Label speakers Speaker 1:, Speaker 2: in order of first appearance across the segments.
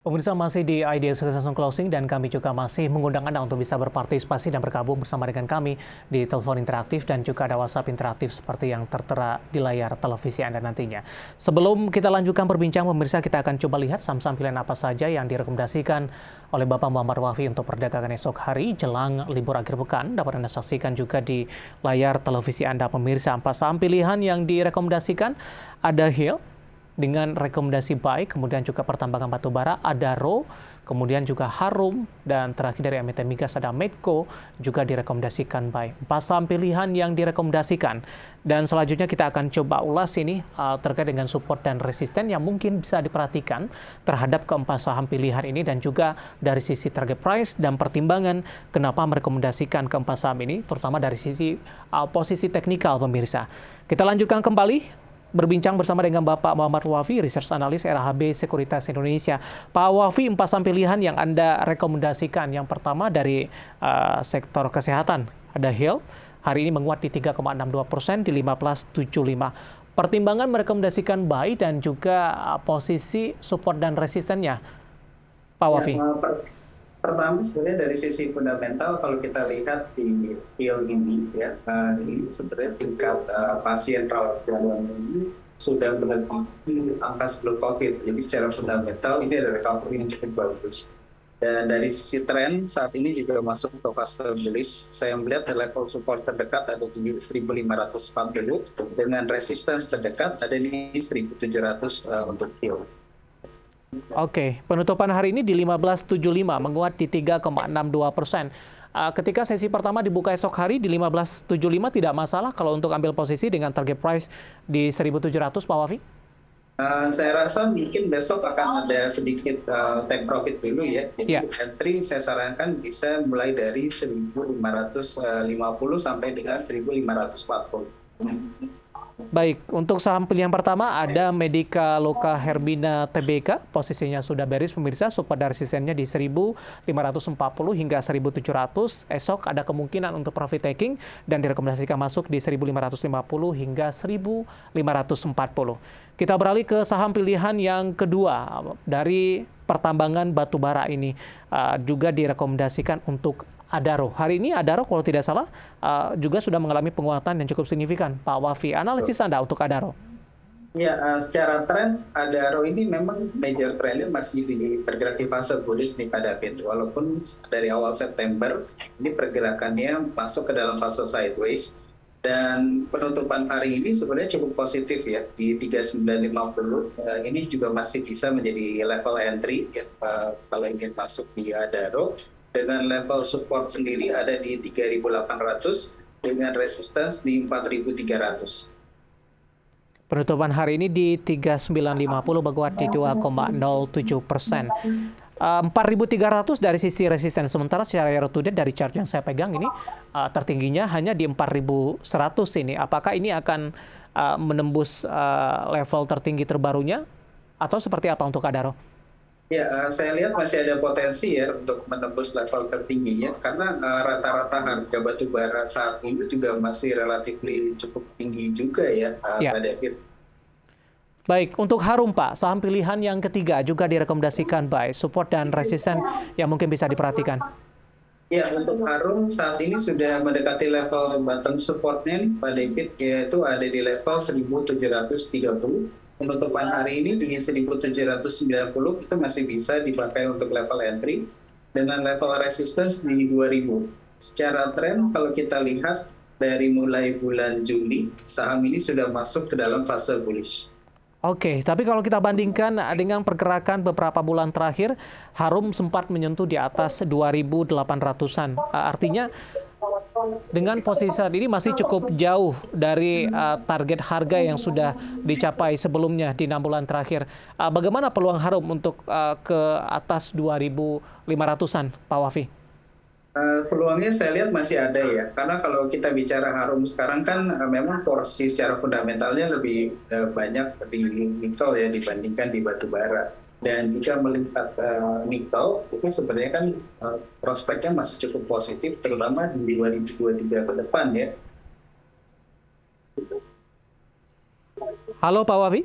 Speaker 1: Pemirsa masih di Ideal Succession Closing dan kami juga masih mengundang Anda untuk bisa berpartisipasi dan bergabung bersama dengan kami di telepon interaktif dan juga ada WhatsApp interaktif seperti yang tertera di layar televisi Anda nantinya. Sebelum kita lanjutkan berbincang, pemirsa kita akan coba lihat saham-saham pilihan apa saja yang direkomendasikan oleh Bapak Muhammad Wafi untuk perdagangan esok hari jelang libur akhir pekan. Dapat Anda saksikan juga di layar televisi Anda pemirsa. Empat saham pilihan yang direkomendasikan ada Hill dengan rekomendasi buy, kemudian juga pertambangan batubara, Adaro, kemudian juga Harum, dan terakhir dari emiten migas ada Medco, juga direkomendasikan buy. Empat saham pilihan yang direkomendasikan. Dan selanjutnya kita akan coba ulas ini terkait dengan support dan resisten yang mungkin bisa diperhatikan terhadap keempat saham pilihan ini dan juga dari sisi target price dan pertimbangan kenapa merekomendasikan keempat saham ini, terutama dari sisi posisi teknikal pemirsa. Kita lanjutkan kembali berbincang bersama dengan Bapak Muhammad Wafi, Research Analyst RHB Sekuritas Indonesia. Pak Wafi, empat saham pilihan yang Anda rekomendasikan. Yang pertama dari sektor kesehatan, ada Hill. Hari ini menguat di 3,62% di 15.75. Pertimbangan merekomendasikan buy dan juga posisi support dan resistennya, Pak Wafi.
Speaker 2: Pertama sebenarnya dari sisi fundamental kalau kita lihat di Hill ini ya ini sebenarnya tingkat pasien rawat jalan ini sudah melebihi angka sebelum COVID. Jadi secara fundamental ini ada recovery yang cukup bagus. Dan dari sisi tren saat ini juga masuk ke fase bullish. Saya melihat level support terdekat ada di 1540 dengan resistance terdekat ada di 1700 untuk Hill.
Speaker 1: Oke, penutupan hari ini di 15.75, menguat di 3,62%. Ketika sesi pertama dibuka esok hari di 15.75 tidak masalah kalau untuk ambil posisi dengan target price di 1.700, Pak Wafi?
Speaker 2: Saya rasa mungkin besok akan ada sedikit take profit dulu ya. Jadi entry saya sarankan bisa mulai dari 1.550 sampai dengan 1.540.
Speaker 1: Baik, untuk saham pilihan pertama ada Medica Loka Herbina Tbk, posisinya sudah bearish pemirsa, support dan resistennya di 1.540 hingga 1.700. Esok ada kemungkinan untuk profit taking dan direkomendasikan masuk di 1.550 hingga 1.540. Kita beralih ke saham pilihan yang kedua dari pertambangan batubara ini, juga direkomendasikan untuk Adaro. Hari ini Adaro kalau tidak salah juga sudah mengalami penguatan yang cukup signifikan. Pak Wafi, analisis Anda untuk Adaro?
Speaker 2: Ya, secara tren Adaro ini memang major trendnya masih bergerak di fase bullish nih pada David. Walaupun dari awal September ini pergerakannya masuk ke dalam fase sideways dan penutupan hari ini sebenarnya cukup positif ya di 3950. Ini juga masih bisa menjadi level entry ya, kalau ingin masuk di Adaro. Dengan level support sendiri ada di 3.800 dengan resistance di 4.300.
Speaker 1: Penutupan hari ini di 3950 berkuat di 2,07%. 4.300 dari sisi resisten, sementara secara year to date dari chart yang saya pegang ini tertingginya hanya di 4.100 ini. Apakah ini akan menembus level tertinggi terbarunya atau seperti apa untuk Adaro?
Speaker 2: Ya, saya lihat masih ada potensi ya untuk menembus level tertingginya karena rata-rata harga batu bara saat ini juga masih relatif cukup tinggi juga ya, Pak David.
Speaker 1: Baik, untuk Harum Pak, saham pilihan yang ketiga juga direkomendasikan buy, support dan resisten yang mungkin bisa diperhatikan.
Speaker 2: Ya, untuk Harum saat ini sudah mendekati level bottom supportnya nih, Pak David, yaitu ada di level 1.730. Penutupan hari ini di 1.790 itu masih bisa dipakai untuk level entry dengan level resistance di 2.000. Secara tren kalau kita lihat dari mulai bulan Juli saham ini sudah masuk ke dalam fase bullish.
Speaker 1: Oke, tapi kalau kita bandingkan dengan pergerakan beberapa bulan terakhir, Harum sempat menyentuh di atas 2.800-an. Artinya dengan posisi saat ini masih cukup jauh dari target harga yang sudah dicapai sebelumnya di 6 bulan terakhir. Bagaimana peluang Harum untuk ke atas 2.500-an, Pak Wafi?
Speaker 2: Peluangnya saya lihat masih ada ya, karena kalau kita bicara Harum sekarang kan memang porsi secara fundamentalnya lebih banyak di nikel ya dibandingkan di batu bara. Dan jika melihat nikel, itu sebenarnya kan prospeknya masih cukup positif, terutama di 2023 ke depan ya.
Speaker 1: Halo Pak Wafi?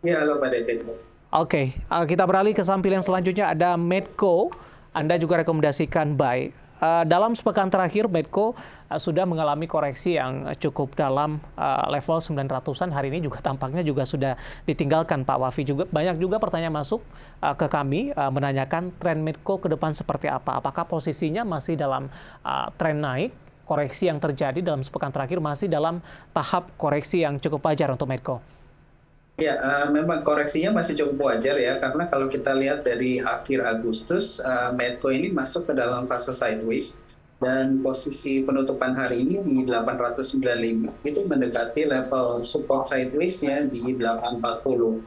Speaker 2: Ya, halo Pak David.
Speaker 1: Oke, kita beralih ke saham pilihan selanjutnya ada Medco. Anda juga rekomendasikan buy. Dalam sepekan terakhir, Medco sudah mengalami koreksi yang cukup dalam level 900-an. Hari ini juga tampaknya juga sudah ditinggalkan Pak Wafi. Juga banyak juga pertanyaan masuk ke kami menanyakan tren Medco ke depan seperti apa. Apakah posisinya masih dalam tren naik? Koreksi yang terjadi dalam sepekan terakhir masih dalam tahap koreksi yang cukup wajar untuk Medco.
Speaker 2: Ya, memang koreksinya masih cukup wajar ya, karena kalau kita lihat dari akhir Agustus, Medco ini masuk ke dalam fase sideways, dan posisi penutupan hari ini di 895 itu mendekati level support sideways-nya di 840.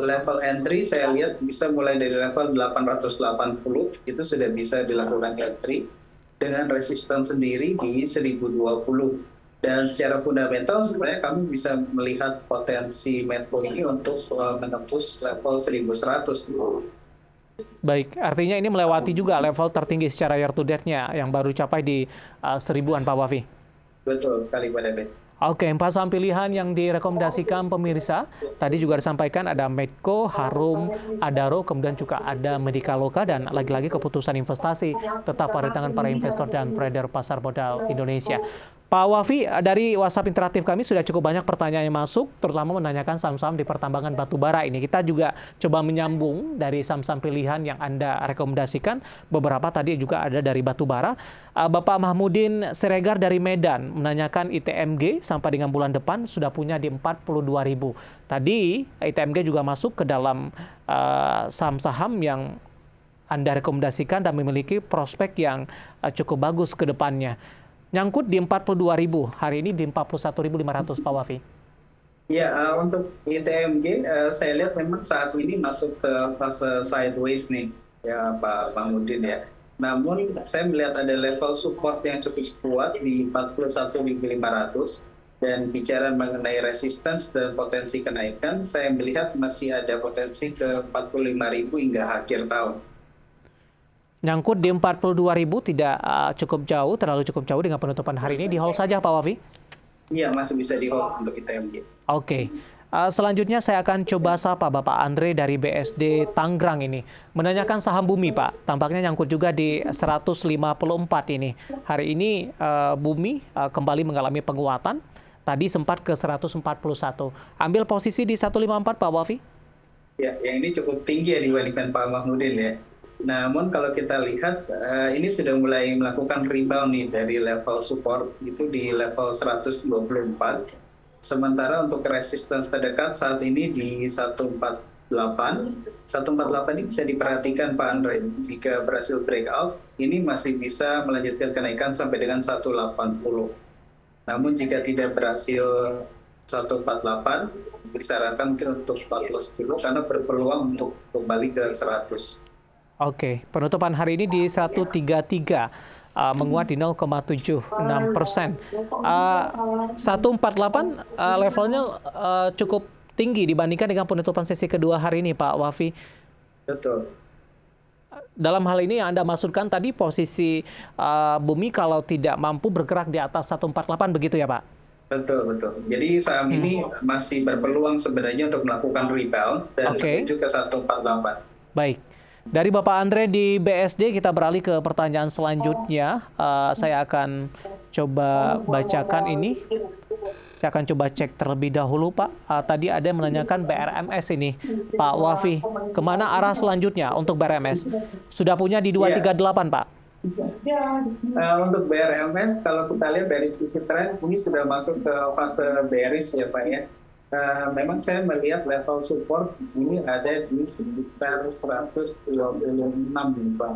Speaker 2: Level entry saya lihat bisa mulai dari level 880, itu sudah bisa dilakukan entry, dengan resistance sendiri di 1020. Dan secara fundamental sebenarnya kami bisa melihat potensi Medco ini untuk menembus level 1100.
Speaker 1: Baik, artinya ini melewati juga level tertinggi secara year to date-nya yang baru capai di 1000-an Pak Wafi.
Speaker 2: Betul sekali Pak David.
Speaker 1: Oke, 4 saham pilihan yang direkomendasikan pemirsa. Tadi juga disampaikan ada Medco, Harum, Adaro, kemudian juga ada Medikaloka, dan lagi-lagi keputusan investasi tetap pada tangan para investor dan trader pasar modal Indonesia. Pak Wafi, dari WhatsApp interaktif kami sudah cukup banyak pertanyaan yang masuk, terutama menanyakan saham-saham di pertambangan batubara ini. Kita juga coba menyambung dari saham-saham pilihan yang Anda rekomendasikan. Beberapa tadi juga ada dari batubara. Bapak Mahmudin Siregar dari Medan menanyakan ITMG sampai dengan bulan depan sudah punya di 42.000. Tadi ITMG juga masuk ke dalam saham-saham yang Anda rekomendasikan dan memiliki prospek yang cukup bagus ke depannya. Nyangkut di 42.000, hari ini di 41.500 Pak Wafi.
Speaker 2: Ya, untuk ITMG saya lihat memang saat ini masuk ke fase sideways nih, ya Pak Mahmudin ya. Namun saya melihat ada level support yang cukup kuat di 41.500, dan bicara mengenai resistance dan potensi kenaikan, saya melihat masih ada potensi ke 45.000 hingga akhir tahun.
Speaker 1: Nyangkut di 42.000 tidak cukup jauh, terlalu cukup jauh dengan penutupan hari ini. Di hold saja Pak Wafi?
Speaker 2: Iya, masih bisa di hold untuk ITMG.
Speaker 1: Oke. Selanjutnya saya akan coba sapa Bapak Andre dari BSD Tangerang ini. Menanyakan saham Bumi Pak, tampaknya nyangkut juga di 154 ini. Hari ini Bumi kembali mengalami penguatan, tadi sempat ke 141. Ambil posisi di 154 Pak Wafi?
Speaker 2: Ya, yang ini cukup tinggi ya dibandingkan Pak Mahmudin ya. Namun kalau kita lihat ini sudah mulai melakukan rebound nih dari level support itu di level 124. Sementara untuk resistance terdekat saat ini di 148. 148 ini bisa diperhatikan Pak Andre. Jika berhasil breakout, ini masih bisa melanjutkan kenaikan sampai dengan 180. Namun jika tidak berhasil 148, disarankan mungkin untuk stop loss dulu karena berpeluang untuk kembali ke 100.
Speaker 1: Oke, penutupan hari ini di 133, menguat di 0,76%. 148 levelnya cukup tinggi dibandingkan dengan penutupan sesi kedua hari ini, Pak Wafi.
Speaker 2: Betul.
Speaker 1: Dalam hal ini yang Anda maksudkan tadi posisi Bumi kalau tidak mampu bergerak di atas 148 begitu ya Pak?
Speaker 2: Betul, betul. Jadi saham ini masih berpeluang sebenarnya untuk melakukan rebound dan menuju ke 148.
Speaker 1: Baik. Dari Bapak Andre di BSD kita beralih ke pertanyaan selanjutnya. Saya akan coba bacakan ini. Saya akan coba cek terlebih dahulu Pak. Tadi ada yang menanyakan BRMS ini. Pak Wafi, kemana arah selanjutnya untuk BRMS? Sudah punya di 238 Pak?
Speaker 2: Untuk BRMS kalau kita lihat dari sisi tren ini sudah masuk ke fase bearish ya Pak ya. Memang saya melihat level support ini ada di sekitar 126 Pak.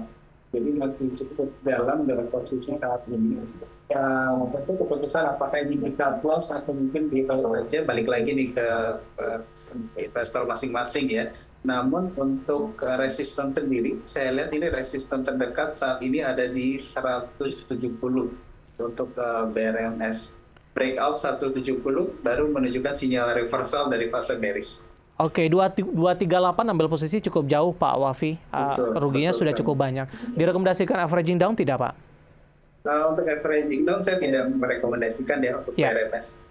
Speaker 2: Jadi masih cukup dalam dalam posisi saat ini. Tentu keputusan apakah ini di cut loss atau mungkin di hold saja, balik lagi nih ke investor masing-masing ya. Namun untuk resistance sendiri, saya lihat ini resistance terdekat saat ini ada di 170 untuk BRMS. Breakout 170 baru menunjukkan sinyal reversal dari fase bearish.
Speaker 1: Oke, 238 ambil posisi cukup jauh Pak Wafi. Ruginya sudah cukup banyak. Direkomendasikan averaging down tidak Pak?
Speaker 2: Untuk averaging down saya tidak merekomendasikan ya untuk BRMS.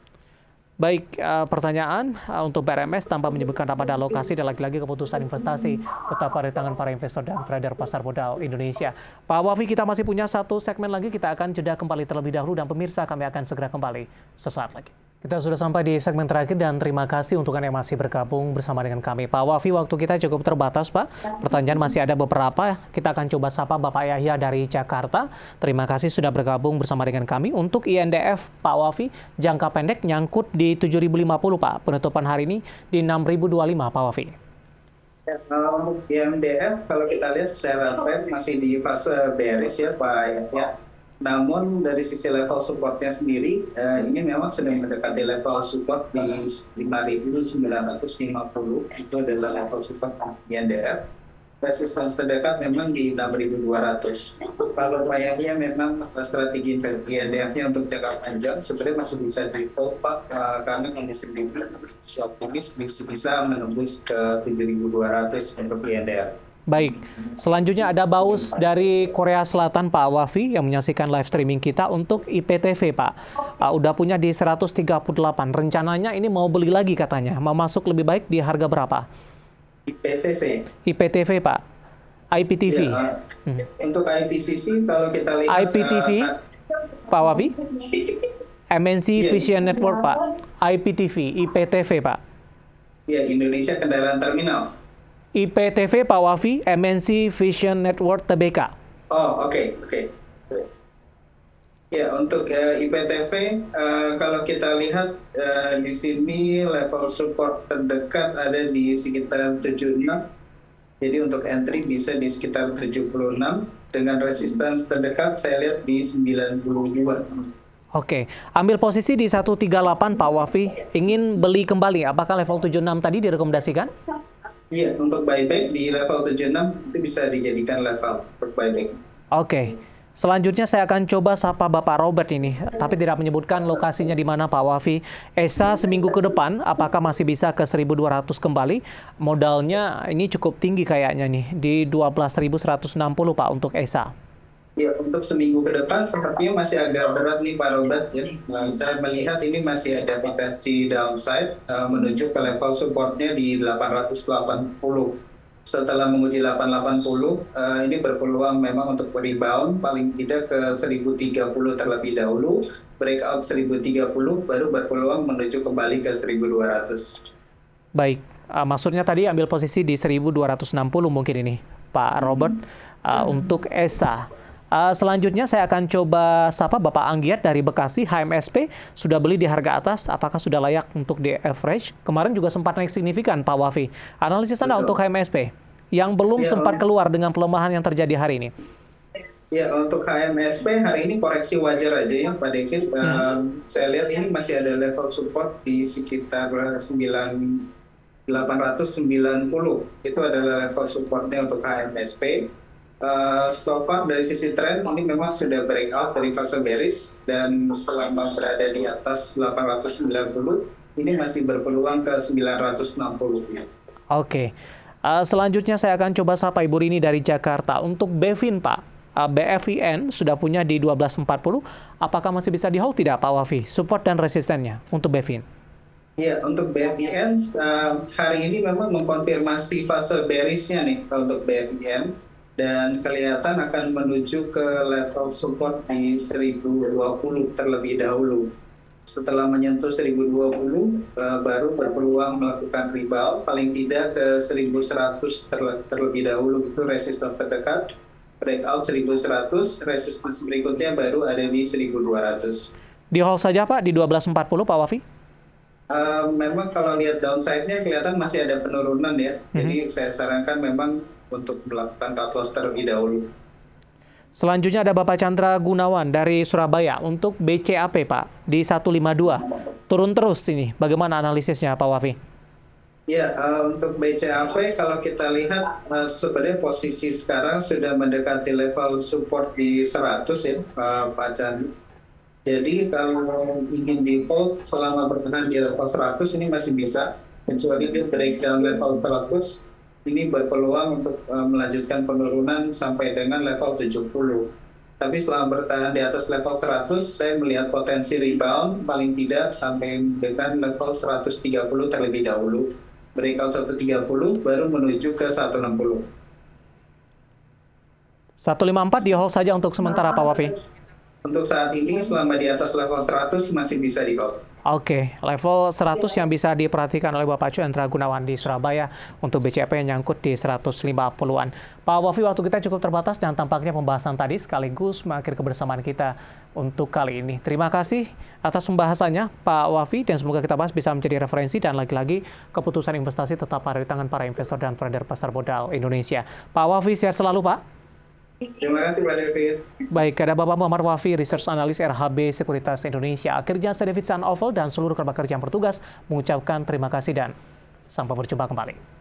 Speaker 1: Baik, pertanyaan untuk BRMS tanpa menyebutkan pada alokasi dan lagi-lagi keputusan investasi tetap ada di tangan para investor dan trader pasar modal Indonesia. Pak Wafi, kita masih punya satu segmen lagi, kita akan jeda kembali terlebih dahulu dan pemirsa kami akan segera kembali sesaat lagi. Kita sudah sampai di segmen terakhir dan terima kasih untuk Anda yang masih bergabung bersama dengan kami. Pak Wafi, waktu kita cukup terbatas, Pak. Pertanyaan masih ada beberapa. Kita akan coba sapa Bapak Yahya dari Jakarta. Terima kasih sudah bergabung bersama dengan kami. Untuk INDF, Pak Wafi, jangka pendek nyangkut di 7.050, Pak. Penutupan hari ini di 6.025, Pak Wafi.
Speaker 2: Ya, untuk IMDF kalau kita lihat secara tren masih di fase bearish ya Pak ya. Namun dari sisi level supportnya sendiri ini memang sudah mendekati level support di 5.950, itu adalah level support INDF. Resistance terdekat memang di 6.200. Kalau layaknya memang strategi INDF-nya untuk jangka panjang sebenarnya masih bisa di hold Pak, karena kondisi masih optimis bisa menembus ke 7.200 untuk INDF.
Speaker 1: Baik, selanjutnya ada Baus dari Korea Selatan, Pak Wafi, yang menyaksikan live streaming kita untuk IPTV, Pak. Udah punya di 138, rencananya ini mau beli lagi katanya, mau masuk lebih baik di harga berapa?
Speaker 2: IPCC.
Speaker 1: IPTV, Pak. IPTV.
Speaker 2: Ya, untuk IPCC kalau kita lihat
Speaker 1: IPTV, Pak Wafi. MNC Vision Network, Pak. IPTV, IPTV, Pak.
Speaker 2: Ya, Indonesia Kendaraan Terminal.
Speaker 1: IPTV, Pak Wafi, MNC Vision Network TBK.
Speaker 2: Oh, oke. Ya, untuk IPTV, kalau kita lihat di sini level support terdekat ada di sekitar 76. Jadi untuk entry bisa di sekitar 76. Dengan resistance terdekat saya lihat di 92.
Speaker 1: Oke, ambil posisi di 138, Pak Wafi. Ingin beli kembali, apakah level 76 tadi direkomendasikan?
Speaker 2: Iya, untuk buyback di level 76 itu bisa dijadikan level untuk buyback.
Speaker 1: Oke. Selanjutnya saya akan coba sapa Bapak Robert ini, tapi tidak menyebutkan lokasinya di mana, Pak Wafi. ESA seminggu ke depan, apakah masih bisa ke 1.200 kembali? Modalnya ini cukup tinggi kayaknya nih, di 12.160, Pak, untuk ESA.
Speaker 2: Ya, untuk seminggu ke depan sepertinya masih agak berat nih Pak Robert. Ya. Saya melihat ini masih ada potensi downside menuju ke level supportnya di 880. Setelah menguji 880, ini berpeluang memang untuk rebound paling tidak ke 1030 terlebih dahulu. Breakout 1030 baru berpeluang menuju kembali ke 1200.
Speaker 1: Baik, maksudnya tadi ambil posisi di 1260 mungkin ini, Pak Robert, untuk ESA. Selanjutnya saya akan coba sapa Bapak Anggiat dari Bekasi, HMSP, sudah beli di harga atas, apakah sudah layak untuk di average? Kemarin juga sempat naik signifikan, Pak Wafi. Analisis Anda untuk HMSP, yang belum sempat keluar dengan pelemahan yang terjadi hari ini.
Speaker 2: Ya, untuk HMSP hari ini koreksi wajar aja ya Pak David. Saya lihat ini masih ada level support di sekitar 890. Itu adalah level supportnya untuk HMSP. So far dari sisi tren ini memang sudah breakout dari fase bearish dan selama berada di atas 890 ini masih berpeluang ke 960.
Speaker 1: Oke. Selanjutnya saya akan coba sapa Ibu Rini dari Jakarta untuk BEVIN, Pak. BFIN sudah punya di 1240. Apakah masih bisa di hold tidak, Pak Wafi? Support dan resistennya untuk BEVIN.
Speaker 2: Ya, untuk BFIN hari ini memang mengkonfirmasi fase bearishnya nih untuk BFIN. Dan kelihatan akan menuju ke level support di 1020 terlebih dahulu. Setelah menyentuh 1020, baru berpeluang melakukan rebound, paling tidak ke 1100 terlebih dahulu, itu resistance terdekat. Breakout 1100, resistance berikutnya baru ada di 1200.
Speaker 1: Di hold saja, Pak, di 1240, Pak Wafi?
Speaker 2: Memang kalau lihat downside-nya kelihatan masih ada penurunan ya. Jadi saya sarankan memang untuk melakukan cut loss terlebih dahulu.
Speaker 1: Selanjutnya ada Bapak Chandra Gunawan dari Surabaya untuk BCAP, Pak, di 152. Turun terus ini. Bagaimana analisisnya, Pak Wafi?
Speaker 2: Ya, untuk BCAP kalau kita lihat sebenarnya posisi sekarang sudah mendekati level support di 100 ya, Pak Chandra. Jadi kalau ingin di hold selama bertahan di level 100 ini masih bisa. Kecuali dia breakdown level 100, ini berpeluang untuk melanjutkan penurunan sampai dengan level 70. Tapi selama bertahan di atas level 100, saya melihat potensi rebound paling tidak sampai dengan level 130 terlebih dahulu. Breakout 130 baru menuju ke 160.
Speaker 1: 154 di hold saja untuk sementara Pak Wafi.
Speaker 2: Untuk saat ini selama di atas level 100 masih bisa di hold.
Speaker 1: Oke, level 100 yang bisa diperhatikan oleh Bapak Chandra Gunawan di Surabaya untuk BCP yang nyangkut di 150-an. Pak Wafi, waktu kita cukup terbatas dan tampaknya pembahasan tadi sekaligus mengakhiri kebersamaan kita untuk kali ini. Terima kasih atas pembahasannya Pak Wafi dan semoga kita bahas bisa menjadi referensi dan lagi-lagi keputusan investasi tetap ada di tangan para investor dan trader pasar modal Indonesia. Pak Wafi, sehat selalu Pak.
Speaker 2: Terima kasih Pak David.
Speaker 1: Baik, ada Bapak Muhammad Wafi, Research Analis RHB Sekuritas Indonesia. Akhirnya saya David Sanovel dan seluruh kerja yang bertugas mengucapkan terima kasih dan sampai berjumpa kembali.